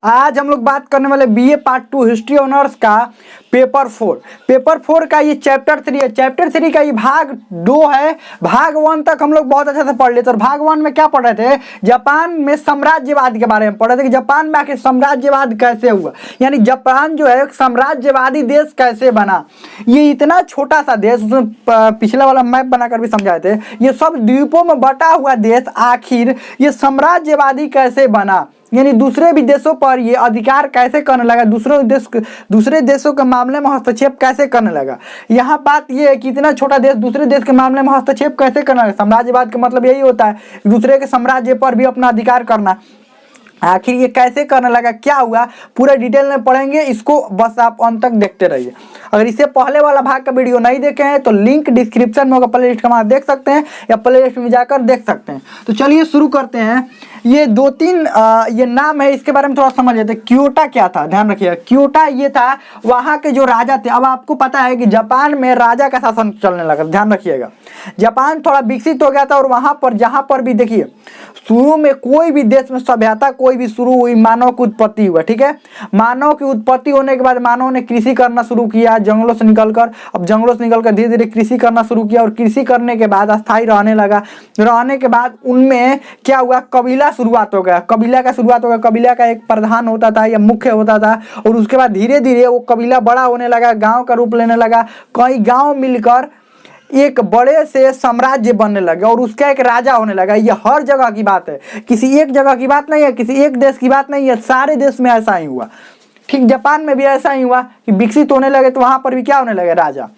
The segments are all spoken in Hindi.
आज हम लोग बात करने वाले बीए पार्ट 2 हिस्ट्री ऑनर्स का पेपर 4 का ये चैप्टर 3 है। चैप्टर 3 का ये भाग 2 है। भाग 1 तक हम लोग बहुत अच्छे से पढ़ लेते और भाग 1 में क्या पढ़ रहे थे, जापान में साम्राज्यवाद के बारे में पढ़ रहे थे कि जापान में आखिर साम्राज्यवाद कैसे हुआ, यानी जापान जो है एक साम्राज्यवादी देश कैसे बना। ये इतना छोटा सा देश, उसमें पिछला वाला मैप बनाकर भी समझाए थे, ये सब द्वीपों में बटा हुआ देश आखिर ये साम्राज्यवादी कैसे बना, यानी दूसरे भी देशों पर ये अधिकार कैसे करने लगा, दूसरे देशों के मामले में हस्तक्षेप कैसे करने लगा। यहाँ बात ये है कि इतना छोटा देश दूसरे देश के मामले में हस्तक्षेप कैसे करने लगा। साम्राज्यवाद का मतलब यही होता है दूसरे के साम्राज्य पर भी अपना अधिकार करना। आखिर ये कैसे करने लगा, क्या हुआ, पूरे डिटेल में पढ़ेंगे। इसको बस आप अंत तक देखते रहिए। अगर इससे पहले वाला भाग का वीडियो नहीं देखे हैं तो लिंक डिस्क्रिप्शन में होगा, प्ले लिस्ट का वहाँ देख सकते हैं या प्ले लिस्ट में जाकर देख सकते हैं। तो चलिए शुरू करते हैं। ये 2-3 ये नाम है, इसके बारे में थोड़ा समझ लेते हैं। क्योटा क्या था, ध्यान रखिएगा। क्योटा ये था वहाँ के जो राजा थे। अब आपको पता है कि जापान में राजा का शासन चलने लगा, ध्यान रखिएगा। जापान थोड़ा विकसित हो गया था और वहाँ पर जहाँ पर भी देखिए शुरू में कोई भी देश में सभ्यता कोई भी शुरू हुई, मानव की उत्पत्ति हुआ, ठीक है। मानव की उत्पत्ति होने के बाद मानव ने कृषि करना शुरू किया जंगलों से निकलकर। अब जंगलों से निकलकर धीरे धीरे कृषि करना शुरू किया और कृषि करने के बाद अस्थायी रहने लगा। रहने के बाद उनमें क्या हुआ, कबीला शुरुआत हो गया। कबीला का शुरुआत हो गया। कबीला का एक प्रधान होता था या मुख्य होता था और उसके बाद धीरे धीरे वो कबीला बड़ा होने लगा, गाँव का रूप लेने लगा। कई गाँव मिलकर एक बड़े से साम्राज्य बनने लगे और उसका एक राजा होने लगा। ये हर जगह की बात है, किसी एक जगह की बात नहीं है, किसी एक देश की बात नहीं है, सारे देश में ऐसा ही हुआ। ठीक जापान में भी ऐसा ही हुआ कि विकसित होने लगे तो वहां पर भी क्या होने लगे, राजा।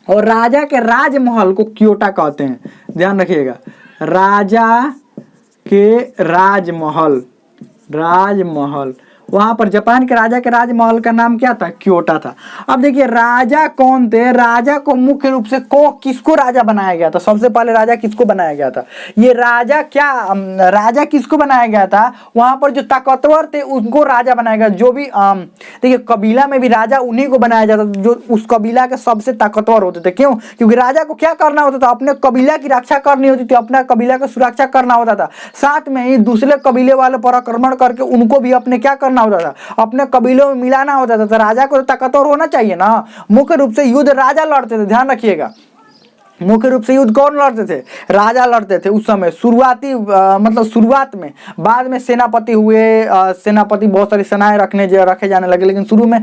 और राजा के राजमहल को क्योटा कहते हैं, ध्यान रखिएगा। राजा के राजमहल वहां पर जापान के राजा के राजमहल का नाम क्या था, क्योटा था। अब देखिए राजा कौन थे। राजा को मुख्य रूप से किसको राजा बनाया गया था, सबसे पहले राजा किसको बनाया गया था, ये राजा किसको बनाया गया था, वहां पर जो ताकतवर थे उनको राजा बनाया गया। जो भी देखिए कबीला में भी राजा उन्हीं को बनाया जाता था जो उस कबीला के सबसे ताकतवर होते थे। क्यों, क्योंकि राजा को क्या करना होता था, अपने कबीला की रक्षा करनी होती थी, अपना कबीला की सुरक्षा करना होता था। साथ में ही दूसरे कबीले वाले पर आक्रमण करके उनको भी अपने क्या करना होता था, अपने कबीलों में मिलाना होता था। तो राजा को तो ताकतवर होना चाहिए ना। मुख्य रूप से युद्ध राजा लड़ते थे, ध्यान रखिएगा। मुख्य रूप से युद्ध कौन लड़ते थे, राजा लड़ते थे उस समय। शुरुआत में, बाद में सेनापति हुए। सेनापति बहुत सारी सेनाएं रखे जाने लगे, लेकिन शुरू में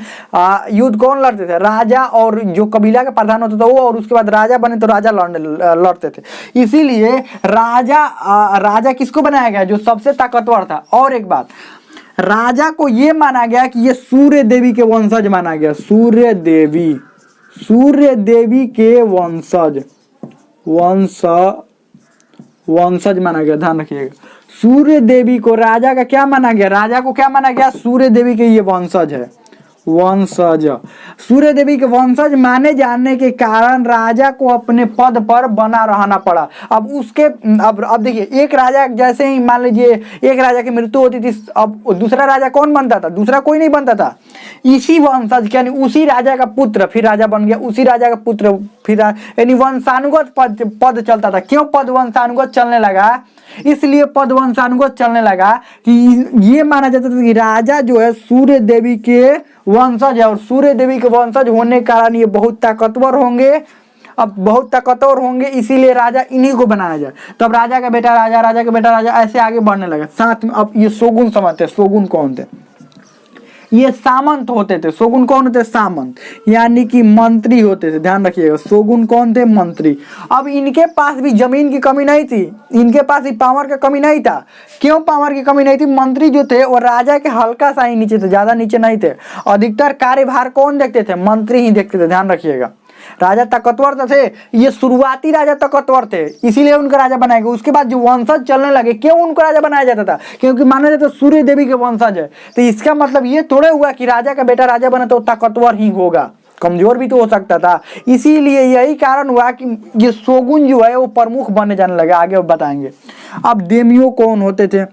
युद्ध कौन लड़ते थे, राजा। और जो कबीला का प्रधान होता था वो, और उसके बाद राजा बने तो राजा लड़ते थे। इसीलिए राजा किसको बनाया गया, जो सबसे ताकतवर था। और एक बात, राजा को ये माना गया कि ये सूर्य देवी के वंशज माना गया। सूर्य देवी के वंशज माना गया, ध्यान रखिएगा। सूर्य देवी को राजा का क्या माना गया, राजा को क्या माना गया, सूर्य देवी के ये वंशज है। सूर्य देवी के वंशज माने जाने के कारण राजा को अपने पद पर बना रहना पड़ा। अब देखिए, एक राजा जैसे ही मान लीजिए एक राजा की मृत्यु होती थी, अब दूसरा राजा कौन बनता था, दूसरा कोई नहीं बनता था। इसी वंशज यानी उसी राजा का पुत्र फिर राजा बन गया, उसी राजा का पुत्र फिर, यानी वंशानुगत पद चलता था। क्यों पद वंशानुगत चलने लगा, इसलिए पद वंशानुगत चलने लगा कि ये माना जाता था कि राजा जो है सूर्य देवी के वंशज है और सूर्य देवी के वंशज होने के कारण ये बहुत ताकतवर होंगे। अब बहुत ताकतवर होंगे इसीलिए राजा इन्हीं को बनाया जाए। तब तो राजा का बेटा राजा ऐसे आगे बढ़ने लगा। साथ में अब ये शोगुन समझते हैं। शोगुन कौन थे, ये सामंत होते थे। शोगुन कौन होते, सामंत, यानी कि मंत्री होते थे, ध्यान रखिएगा। शोगुन कौन थे, मंत्री। अब इनके पास भी जमीन की कमी नहीं थी, इनके पास भी पावर की कमी नहीं था। क्यों पावर की कमी नहीं थी, मंत्री जो थे वो राजा के हल्का सा ही नीचे थे, ज्यादा नीचे नहीं थे। अधिकतर कार्यभार कौन देखते थे, मंत्री ही देखते थे, ध्यान रखिएगा। राजा ताकतवर तो थे, ये शुरुआती राजा ताकतवर थे इसीलिए उनका राजा बनाया गया। उसके बाद जो वंशज चलने लगे, क्यों उनको राजा बनाया जाता था, क्योंकि माना जाता सूर्य देवी के वंशज है। तो इसका मतलब ये थोड़े हुआ कि राजा का बेटा राजा बने तो ताकतवर ही होगा, कमजोर भी तो हो सकता था। इसीलिए यही कारण हुआ कि ये शोगुन जो है वो प्रमुख बने जाने लगे। आगे बताएंगे। अब देमियो कौन होते थे,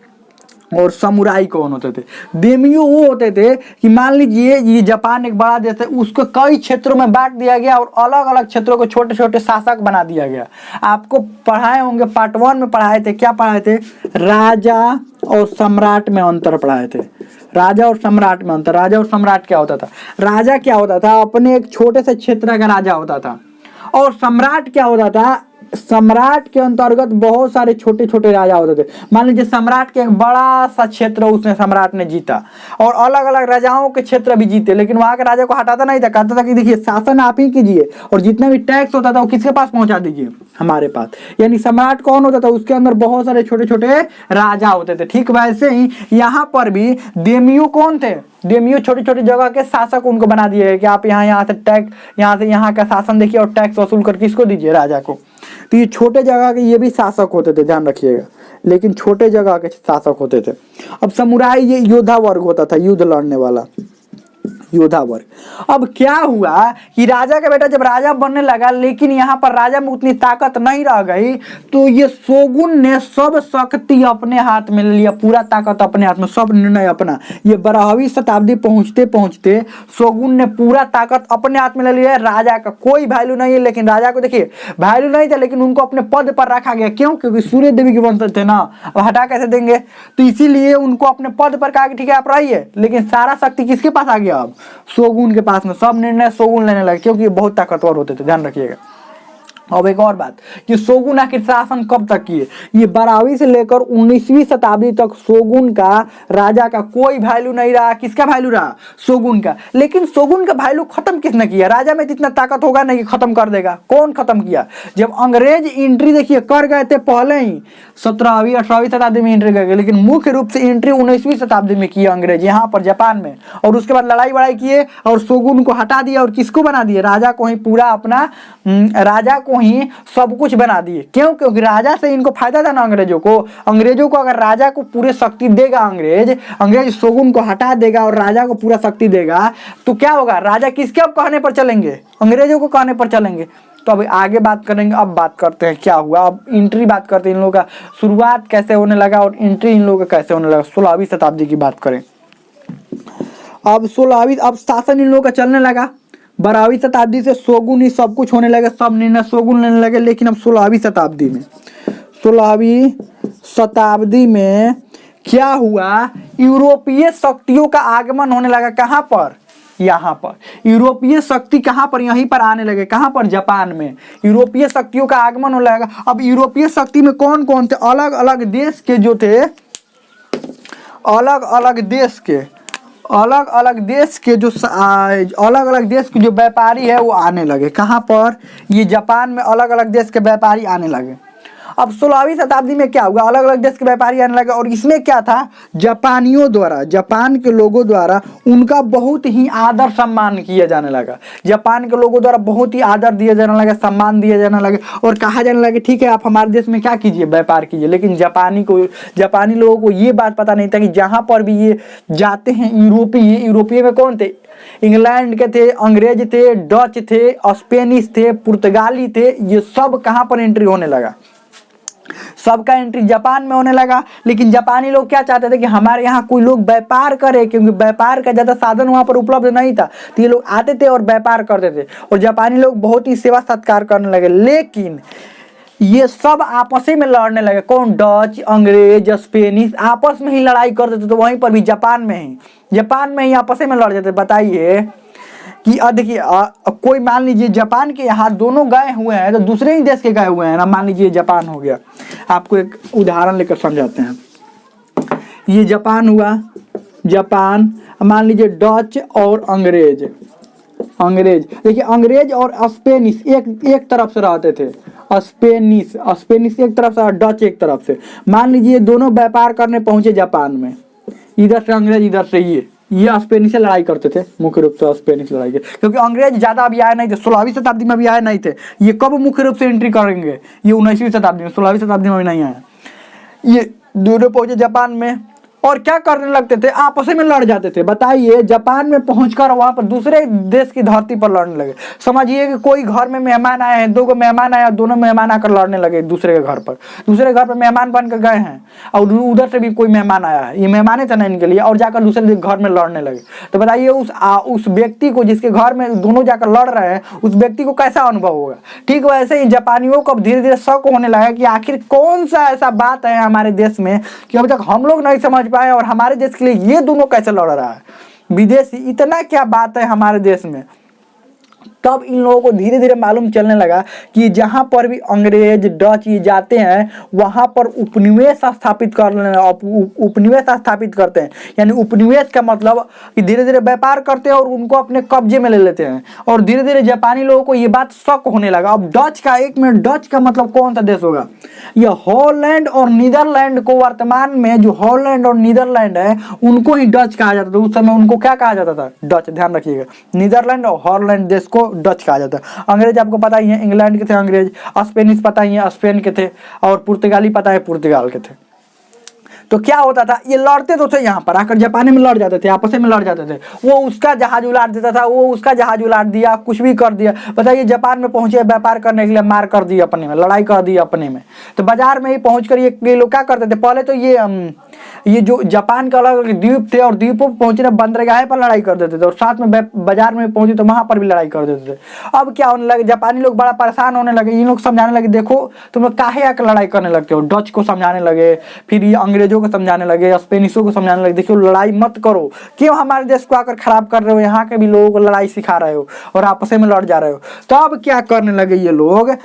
और समुराई कौन होते थे? देमियो वो होते थे कि मान लीजिए ये जापान एक बड़ा देश है, उसको कई क्षेत्रों में बांट दिया गया और अलग अलग क्षेत्रों को छोटे छोटे शासक बना दिया गया। आपको पढ़ाए होंगे, पार्ट 1 में पढ़ाए थे, क्या पढ़ाए थे? राजा और सम्राट में अंतर पढ़ाए थे। राजा और सम्राट में अंतर। राजा और सम्राट क्या होता था? राजा क्या होता था? अपने एक छोटे से क्षेत्र का राजा होता था। और सम्राट क्या होता था? सम्राट के अंतर्गत बहुत सारे छोटे छोटे राजा होते थे। मान लीजिए सम्राट के एक बड़ा सा क्षेत्र उसने सम्राट ने जीता और अलग अलग राजाओं के क्षेत्र भी जीते, लेकिन वहां के राजा को हटाता नहीं था, कहता था कि देखिए शासन आप ही कीजिए और जितना भी टैक्स होता था वो किसके पास पहुंचा दीजिए? हमारे पास। यानी सम्राट कौन होता था? उसके अंदर बहुत सारे छोटे छोटे राजा होते थे। ठीक वैसे ही यहाँ पर भी देमियो कौन थे? देमियो छोटी छोटी जगह के शासक उनको बना दिए कि आप यहाँ से टैक्स, यहाँ से यहाँ का शासन देखिए और टैक्स वसूल कर किसको दीजिए? राजा को। तो ये छोटे जगह के ये भी शासक होते थे, ध्यान रखिएगा, लेकिन छोटे जगह के शासक होते थे। अब समुराई ये योद्धा वर्ग होता था, युद्ध लड़ने वाला योद्धा वर्ग। अब क्या हुआ कि राजा का बेटा जब राजा बनने लगा, लेकिन यहाँ पर राजा में उतनी ताकत नहीं रह गई, तो ये शोगुन ने सब शक्ति अपने हाथ में ले लिया, पूरा ताकत अपने हाथ में, सब निर्णय अपना। ये 12वीं शताब्दी पहुंचते पहुंचते शोगुन ने पूरा ताकत अपने हाथ में ले लिया। राजा का कोई वैल्यू नहीं है, लेकिन राजा को देखिए वैल्यू नहीं था, लेकिन उनको अपने पद पर रखा गया। क्यों? क्योंकि सूर्य देवी के वंशज थे ना, अब हटा कैसे देंगे? तो इसीलिए उनको अपने पद पर कहा कि ठीक है आप रहिए, लेकिन सारा शक्ति किसके पास आ गया? अब शोगुन के पास में। सब निर्णय शोगुन लेने लगे, क्योंकि ये बहुत ताकतवर होते थे, ध्यान रखिएगा। अब एक और बात कि शोगुन आखिर शासन कब तक किए? ये 12वीं से लेकर 19वीं शताब्दी तक शोगुन का, राजा का कोई वैल्यू नहीं रहा। किसका वैल्यू रहा? शोगुन का। लेकिन शोगुन का वैल्यू खत्म किसने किया? राजा में इतना ताकत होगा नहीं कि खत्म कर देगा। कौन खत्म किया? जब अंग्रेज एंट्री देखिए कर गए थे पहले ही 17वीं 18वीं शताब्दी में एंट्री कर गए, लेकिन मुख्य रूप से एंट्री 19वीं शताब्दी में किया अंग्रेज यहाँ पर जापान में। और उसके बाद लड़ाई वड़ाई किए और शोगुन को हटा दिया और किसको बना दिया? राजा को ही पूरा अपना, राजा को ही सब कुछ बना दिए। क्यों? क्योंकि राजा से इनको फायदा था ना अंग्रेजों को। अंग्रेजों को अगर राजा को पूरे शक्ति देगा अंग्रेज शोगुन को हटा देगा और राजा को पूरा शक्ति देगा, तो क्या होगा? राजा किसके अब कहने पर चलेंगे? अंग्रेजों को कहने पर चलेंगे। तो अभी आगे बात करेंगे। अब बात करते हैं क्या हुआ। अब एंट्री बात करते हैं, इन लोगों का शुरुआत कैसे होने लगा और एंट्री इन लोगों का कैसे होने लगा। 16वीं शताब्दी की बात करें। अब 16वीं, अब शासन इन लोगों का चलने लगा। 12वीं शताब्दी से शोगुन ही सब कुछ होने लगे, सब निर्णय शोगुन लेने लगे। लेकिन अब 16वीं शताब्दी में क्या हुआ? यूरोपीय शक्तियों का आगमन होने लगा। कहाँ पर? यहाँ पर। यूरोपीय शक्ति कहाँ पर? यहीं पर आने लगे। कहाँ पर? जापान में। यूरोपीय शक्तियों का आगमन होने लगा। अब यूरोपीय शक्ति में कौन कौन थे? अलग अलग देश के जो थे, अलग अलग देश के जो व्यापारी है वो आने लगे। कहाँ पर? ये जापान में अलग अलग देश के व्यापारी आने लगे। अब 16वीं शताब्दी में क्या हुआ? अलग अलग देश के व्यापारी आने लगे और इसमें क्या था? जापानियों द्वारा, जापान के लोगों द्वारा उनका बहुत ही आदर सम्मान किया जाने लगा। जापान के लोगों द्वारा बहुत ही आदर दिया जाने लगा, सम्मान दिया जाने लगे और कहा जाने लगे ठीक है आप हमारे देश में क्या कीजिए? व्यापार कीजिए। लेकिन जापानी लोगों को ये बात पता नहीं था कि जहाँ पर भी ये जाते हैं यूरोपीय में कौन थे? इंग्लैंड के थे, अंग्रेज थे, डच थे, स्पेनिश थे, पुर्तगाली थे। ये सब कहाँ पर एंट्री होने लगा? सबका एंट्री जापान में होने लगा। लेकिन जापानी लोग क्या चाहते थे कि हमारे यहाँ कोई लोग व्यापार करे, क्योंकि व्यापार का ज्यादा साधन वहां पर उपलब्ध नहीं था। तो ये लोग आते थे और व्यापार करते थे और जापानी लोग बहुत ही सेवा सत्कार करने लगे। लेकिन ये सब आपस में लड़ने लगे। कौन? डच, अंग्रेज, स्पेनिश आपस में ही लड़ाई करते थे। तो वहीं पर भी जापान में ही आपस में लड़ जाते। बताइए कि देखिए कोई मान लीजिए जापान के यहाँ दोनों गए हुए हैं तो दूसरे ही देश के गए हुए हैं ना। मान लीजिए जापान हो गया, आपको एक उदाहरण लेकर समझाते हैं। ये जापान हुआ, जापान मान लीजिए डच और अंग्रेज देखिए अंग्रेज और स्पेनिश एक तरफ से रहते थे। स्पेनिश एक तरफ से, डच एक तरफ से। मान लीजिए दोनों व्यापार करने पहुंचे जापान में, इधर से अंग्रेज इधर से ये स्पेनिश से लड़ाई करते थे। मुख्य रूप से स्पेनिश लड़ाई के, क्योंकि अंग्रेज ज्यादा अभी आए नहीं थे। 16वीं शताब्दी में भी आए नहीं थे। ये कब मुख्य रूप से एंट्री करेंगे? ये 19वीं शताब्दी में। 16वीं शताब्दी में भी नहीं आया। ये दोनों पहुंचे जापान में और क्या करने लगते थे, आपस में लड़ जाते थे। बताइए, जापान में पहुंचकर वहां पर दूसरे देश की धरती पर लड़ने लगे। समझिए कि कोई घर में मेहमान आए हैं, 2 मेहमान आए, दोनों मेहमान आकर लड़ने लगे दूसरे के घर पर। दूसरे घर पर मेहमान बनकर गए हैं और उधर से भी कोई मेहमान आया है, ये मेहमान थे ना इनके लिए, और जाकर दूसरे घर में लड़ने लगे। तो बताइए उस व्यक्ति को, जिसके घर में दोनों जाकर लड़ रहे हैं, उस व्यक्ति को कैसा अनुभव होगा। ठीक वैसे ही जापानियों को अब धीरे धीरे शक होने लगा कि आखिर कौन सा ऐसा बात है हमारे देश में कि अभी तक हम लोग नहीं समझ पाए, और हमारे देश के लिए ये दोनों कैसे लड़ रहा है, विदेशी, इतना क्या बात है हमारे देश में। तब इन लोगों को धीरे धीरे मालूम चलने लगा कि जहां पर भी अंग्रेज डच ये जाते हैं वहां पर उपनिवेश स्थापित उपनिवेश स्थापित करते हैं। यानी उपनिवेश का मतलब कि धीरे धीरे व्यापार करते हैं और उनको अपने कब्जे में ले लेते हैं। और धीरे धीरे जापानी लोगों को ये बात शक होने लगा। अब डच का, एक मिनट, डच का मतलब कौन सा देश होगा? यह हॉलैंड और नीदरलैंड को, वर्तमान में जो हॉलैंड और नीदरलैंड है उनको ही डच कहा जाता था। उस समय उनको क्या कहा जाता था? डच। ध्यान रखिएगा, नीदरलैंड और हॉलैंड देश को डच कहा जाता है। अंग्रेज आपको पता ही है, इंग्लैंड के थे अंग्रेज। स्पेनिश पता ही है, स्पेन के थे। और पुर्तगाली पता है, पुर्तगाल के थे। तो क्या होता था, ये लड़ते तो थे, यहाँ पर आकर जापानी में लड़ जाते थे, आपस में लड़ जाते थे। वो उसका जहाज उलाट देता था, वो उसका जहाज उलाट दिया, कुछ भी कर दिया। बताइए, जापान में पहुंचे व्यापार करने के लिए, मार कर दी अपने में, लड़ाई कर दी अपने में। तो बाजार में ही पहुंचकर ये लोग क्या करते थे, पहले तो ये जो जापान का अलग द्वीप थे और द्वीपों पर पहुंचे ना, बंदरगाह पर लड़ाई कर देते थे, और साथ में बाजार में पहुंचे तो वहां पर भी लड़ाई कर देते थे। अब क्या होने लगे, जापानी लोग बड़ा परेशान होने लगे। इन लोग समझाने लगे, देखो तुम लोग काहे आकर लड़ाई करने लगते हो। डच को समझाने लगे, फिर ये अंग्रेजों को समझाने लगे, स्पेनिशों को समझाने लगे, देखियो लड़ाई मत करो, क्यों हमारे देश को आकर खराब कर रहे हो, यहाँ के भी लोगों को लड़ाई सिखा रहे हो और आपस में लड़ जा रहे हो। तो अब क्या करने लगे, ये लोग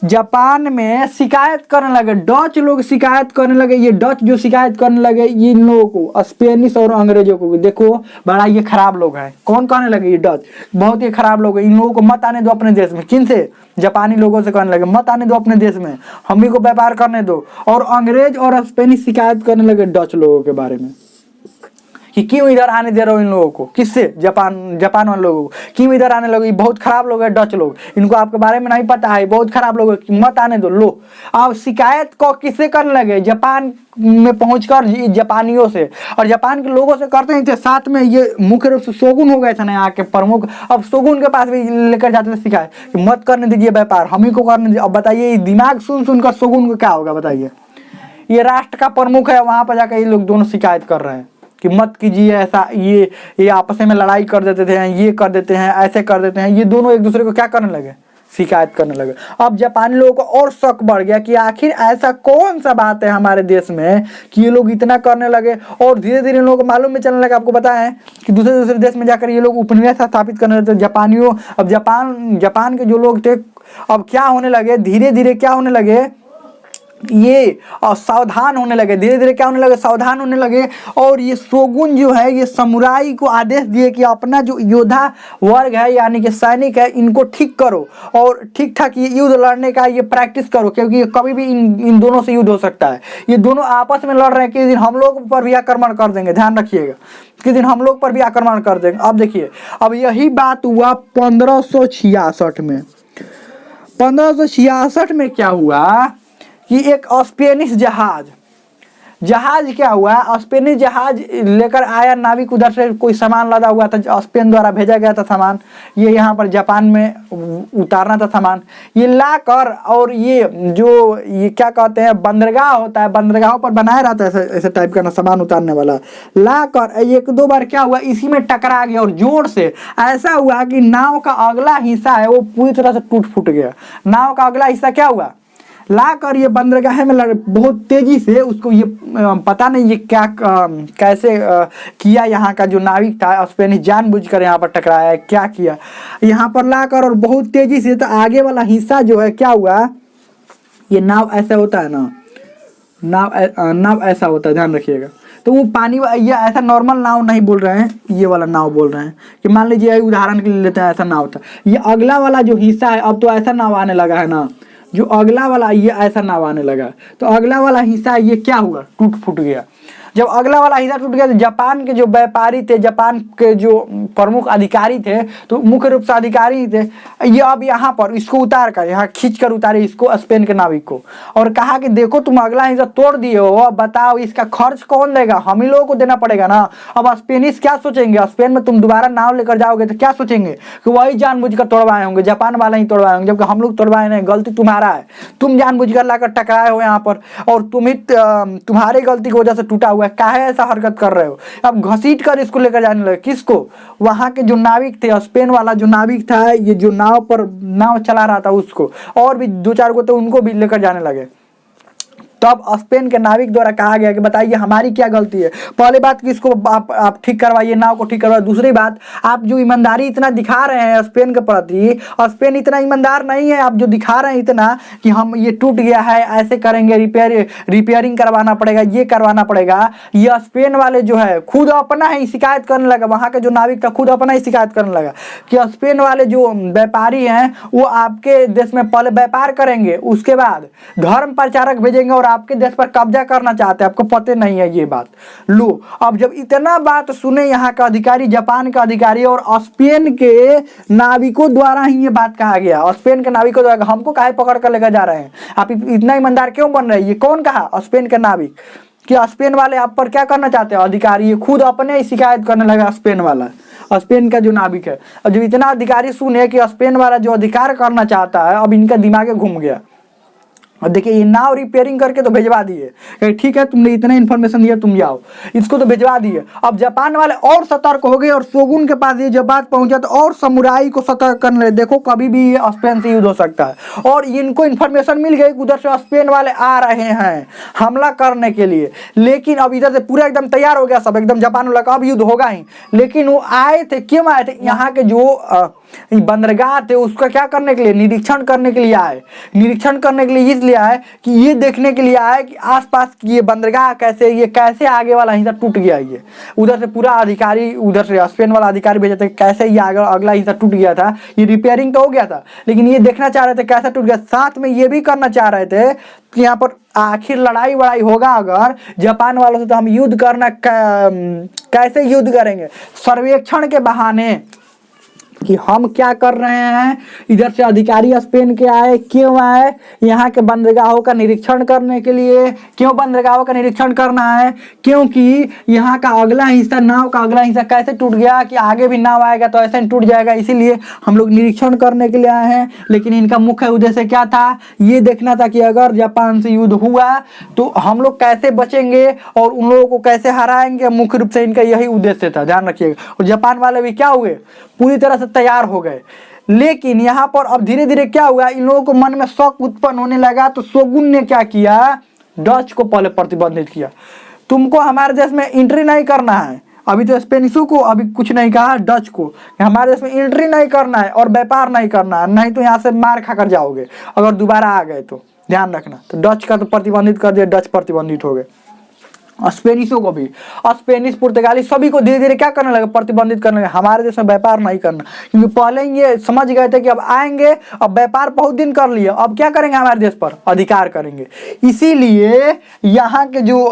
जापान में शिकायत करने लगे। डच लोग शिकायत करने लगे। ये डच जो शिकायत करने लगे इन लोगों को, स्पेनिश और अंग्रेजों को, देखो बड़ा ये खराब लोग हैं। कौन कहने लगे? ये डच बहुत ही खराब लोग हैं, इन लोगों को मत आने दो अपने देश में। किन से? जापानी लोगों से कहने लगे, मत आने दो अपने देश में, हम ही को व्यापार करने दो। और अंग्रेज और स्पेनिश शिकायत करने लगे डच लोगों के बारे में कि क्यों इधर आने दे रहे हो इन लोगों को। किससे? जापान वाले लोगों को क्यों इधर आने लगे, बहुत खराब लोग हैं डच लोग, इनको आपके बारे में नहीं पता है, बहुत खराब लोग हैं, मत आने दो। लो, अब शिकायत को किससे करने लगे? जापान में पहुंचकर जापानियों से, और जापान के लोगों से करते ही थे। साथ में ये मुख्य रूप से शोगुन हो गए थे ना यहाँ के प्रमुख, अब शोगुन के पास भी लेकर जाते थे शिकायत कि मत करने दीजिए व्यापार, हम ही को करने दीजिए। अब बताइए, दिमाग सुन सुनकर शोगुन को क्या होगा? बताइए, ये राष्ट्र का प्रमुख है, वहां पर जाकर ये लोग दोनों शिकायत कर रहे हैं कि मत कीजिए ऐसा। ये आपस में लड़ाई कर देते थे, ये कर देते हैं, ऐसे कर देते हैं। ये दोनों एक दूसरे को क्या करने लगे? शिकायत करने लगे। अब जापानी लोगों को और शक बढ़ गया कि आखिर ऐसा कौन सा बात है हमारे देश में कि ये लोग इतना करने लगे। और धीरे धीरे इन लोगों को मालूम में चलने लगा, आपको पता है कि दूसरे देश में जाकर ये लोग उपनिवेश स्थापित करने लगे जापानियों। अब जापान के जो लोग थे, अब क्या होने लगे, धीरे धीरे क्या होने लगे, ये सावधान होने लगे। धीरे धीरे क्या होने लगे? सावधान होने लगे। और ये शोगुन जो है, ये समुराई को आदेश दिए कि अपना जो योद्धा वर्ग है, यानी कि सैनिक है, इनको ठीक करो और ठीक ठाक ये युद्ध लड़ने का ये प्रैक्टिस करो, क्योंकि कभी भी इन दोनों से युद्ध हो सकता है। ये दोनों आपस में लड़ रहे हैं, किस दिन हम लोग पर भी आक्रमण कर देंगे, ध्यान रखिएगा, किस दिन हम लोग पर भी आक्रमण कर देंगे। अब देखिए, अब यही बात हुआ 1566 में। 1566 में क्या हुआ कि एक स्पेनिश जहाज क्या हुआ, स्पेनिश जहाज लेकर आया नाविक, उधर से कोई सामान लदा हुआ था, स्पेन द्वारा भेजा गया था सामान, ये यहाँ पर जापान में उतारना था सामान। ये लाकर, और ये क्या कहते हैं, बंदरगाह होता है, बंदरगाहों पर बनाया रहता है ऐसे टाइप का ना सामान उतारने वाला, लाकर 1-2 बार क्या हुआ, इसी में टकरा गया और जोर से ऐसा हुआ कि नाव का अगला हिस्सा है वो पूरी तरह से टूट फूट गया। नाव का अगला हिस्सा क्या हुआ, लाकर ये बंदरगाह में बहुत तेजी से उसको, ये पता नहीं ये क्या कैसे किया, यहाँ का जो नाविक था स्पेनिश जानबूझकर यहाँ पर टकराया, क्या किया यहाँ पर लाकर, और बहुत तेजी से। तो आगे वाला हिस्सा जो है क्या हुआ, ये नाव ऐसा होता है ना, नाव ऐसा होता है, ध्यान रखिएगा। तो वो पानी, ये ऐसा नॉर्मल नाव नहीं बोल रहे हैं, ये वाला नाव बोल रहे हैं कि मान लीजिए उदाहरण के लिए लेते हैं, ऐसा नाव था। ये अगला वाला जो हिस्सा है, अब तो ऐसा नाव आने लगा है ना, जो अगला वाला ये ऐसा नाव आने लगा, तो अगला वाला हिस्सा ये क्या हुआ, टूट फूट गया। जब अगला वाला हिस्सा टूट गया तो जापान के जो व्यापारी थे, जापान के जो प्रमुख अधिकारी थे, तो मुख्य रूप से अधिकारी थे, ये अब यहाँ पर इसको उतार कर यहाँ खींच कर उतारे इसको, स्पेन के नाविक को, और कहा कि देखो तुम अगला हिस्सा तोड़ दिए हो, अब बताओ इसका खर्च कौन देगा, हम ही लोगों को देना पड़ेगा ना। अब स्पेनिश क्या सोचेंगे, स्पेन में तुम दोबारा नाव लेकर जाओगे तो क्या सोचेंगे कि वही जानबूझकर तोड़वाए होंगे, जापान वाला ही तोड़वाए होंगे, जबकि हम लोग तोड़वाए नहीं, गलती तुम्हारा है, तुम जानबूझकर लाकर टकराए हो यहाँ पर, और तुम्हारी गलती की वजह से टूटा हुआ है, काहे ऐसा हरकत कर रहे हो। अब घसीट कर इसको लेकर जाने लगे, किसको, वहां के जो नाविक थे, स्पेन वाला जो नाविक था, ये जो नाव चला रहा था उसको, और भी 2-4 को तो उनको भी लेकर जाने लगे। तब स्पेन के नाविक द्वारा कहा गया कि बताइए हमारी क्या गलती है। पहली बात कि इसको आप ठीक करवाइए, नाव को ठीक करवाइए। दूसरी बात, आप जो ईमानदारी इतना दिखा रहे हैं स्पेन के प्रति, स्पेन इतना ईमानदार नहीं है। आप जो दिखा रहे हैं इतना कि हम ये टूट गया है, ऐसे करेंगे, रिपेयरिंग करवाना पड़ेगा, ये करवाना पड़ेगा, ये स्पेन वाले जो है खुद अपना ही शिकायत करने लगा। वहाँ के जो नाविक था खुद अपना ही शिकायत करने लगा कि स्पेन वाले जो व्यापारी हैं वो आपके देश में पहले व्यापार करेंगे, उसके बाद धर्म प्रचारक भेजेंगे और आपके देश पर कब्जा करना चाहते हैं, आपको पता नहीं है ये बात। लो, अब जब इतना बात सुने यहाँ का अधिकारी, जापान का अधिकारी और स्पेन के नाविकों द्वारा ही ये बात कहा गया, स्पेन के नाविकों द्वारा, हमको काहे पकड़ कर लेकर जा रहे हैं, आप इतना ईमानदार क्यों बन रहे हैं। ये कौन कहा, स्पेन के नाविक, कि स्पेन वाले आप पर क्या करना चाहते हैं। अधिकारी ये खुद अपने ही शिकायत करने लगा, स्पेन वाला, स्पेन का जो नाविक है। और जब इतना अधिकारी सुने कि स्पेन वाला जो अधिकार करना चाहता है, अब इनका दिमाग घूम गया। और देखिए ये नाव रिपेयरिंग करके तो भिजवा दिए, ठीक है तुमने इतना इन्फॉर्मेशन दिया, तुम जाओ, इसको तो भिजवा दिए। अब जापान वाले और सतर्क हो गए और शोगुन के पास ये जब बात पहुंचा तो और समुराई को सतर्क करने लगे, देखो कभी भी ये स्पेन से युद्ध हो सकता है। और इनको इन्फॉर्मेशन मिल गई उधर से स्पेन वाले आ रहे हैं हमला करने के लिए, लेकिन अब इधर से पूरा एकदम तैयार हो गया सब, एकदम जापान वाला का अब युद्ध होगा ही। लेकिन वो आए थे, क्यों आए थे, यहाँ के जो बंदरगाह थे उसका क्या करने के लिए, निरीक्षण करने के लिए आए। निरीक्षण करने के लिए इसलिए आए कि ये देखने के लिए आए कि आसपास की ये बंदरगाह कैसे, ये कैसे आगे वाला हिस्सा टूट गया। ये उधर से पूरा अधिकारी, उधर से स्पेन वाला अधिकारी भेजे थे कैसे ये अगला हिस्सा टूट गया था। ये रिपेयरिंग तो हो गया था, लेकिन ये देखना चाह रहे थे कैसे टूट गया। साथ में ये भी करना चाह रहे थे कि यहाँ पर आखिर लड़ाई वड़ाई होगा अगर जापान वालों से, तो हम युद्ध करना कैसे युद्ध करेंगे, सर्वेक्षण के बहाने कि हम क्या कर रहे हैं। इधर से अधिकारी स्पेन के आए, क्यों आए, यहाँ के बंदरगाहों का निरीक्षण करने के लिए। क्यों बंदरगाहों का निरीक्षण करना है, क्योंकि यहाँ का अगला हिस्सा, नाव का अगला हिस्सा कैसे टूट गया कि आगे भी नाव आएगा तो ऐसे टूट जाएगा, इसीलिए हम लोग निरीक्षण करने के लिए आए हैं। लेकिन इनका मुख्य उद्देश्य क्या था, ये देखना था कि अगर जापान से युद्ध हुआ तो हम लोग कैसे बचेंगे और उन लोगों को कैसे हराएंगे। मुख्य रूप से इनका यही उद्देश्य था, ध्यान रखिएगा। और जापान वाले भी क्या हुए, पूरी तरह से तैयार हो गए। लेकिन यहाँ पर अब धीरे धीरे क्या हुआ, इन लोगों को मन में शौक उत्पन्न होने लगा, तो शोगुन ने क्या किया, डच को पहले प्रतिबंधित किया, तुमको हमारे देश में एंट्री नहीं करना है। अभी तो स्पेनिशों को अभी कुछ नहीं कहा, डच को हमारे देश में एंट्री नहीं करना है और व्यापार नहीं करना है, नहीं तो यहाँ से मार खाकर जाओगे अगर दोबारा आ गए तो, ध्यान रखना। तो डच का तो प्रतिबंधित कर दिया, डच प्रतिबंधित हो गए। स्पेनिशों को भी, स्पेनिश पुर्तगाली सभी को धीरे धीरे क्या करने लगे, प्रतिबंधित करने लगे, हमारे देश में व्यापार नहीं करना। क्योंकि पहले ही ये समझ गए थे कि अब आएंगे, अब व्यापार बहुत दिन कर लिए, अब क्या करेंगे, हमारे देश पर अधिकार करेंगे। इसीलिए यहाँ के जो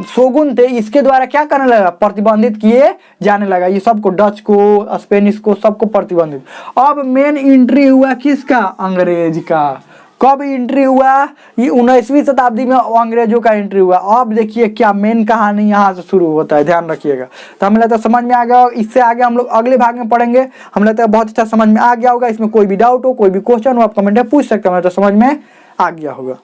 शोगुन थे इसके द्वारा क्या करने लगा, प्रतिबंधित किए जाने लगा। ये सबको, डच को, स्पेनिश को, सबको प्रतिबंधित। अब मेन एंट्री हुआ किसका, अंग्रेज का। कब एंट्री हुआ, ये 19वीं शताब्दी में अंग्रेजों का एंट्री हुआ। अब देखिए क्या मेन कहानी यहाँ से शुरू होता है, ध्यान रखिएगा। तो हमें लगता है समझ में आ गया, इससे आगे हम लोग अगले भाग में पढ़ेंगे। हमें लगता है बहुत अच्छा समझ में आ गया होगा। इसमें कोई भी डाउट हो, कोई भी क्वेश्चन हो, आप कमेंट में पूछ सकते हैं, हमें तो समझ में आ गया होगा।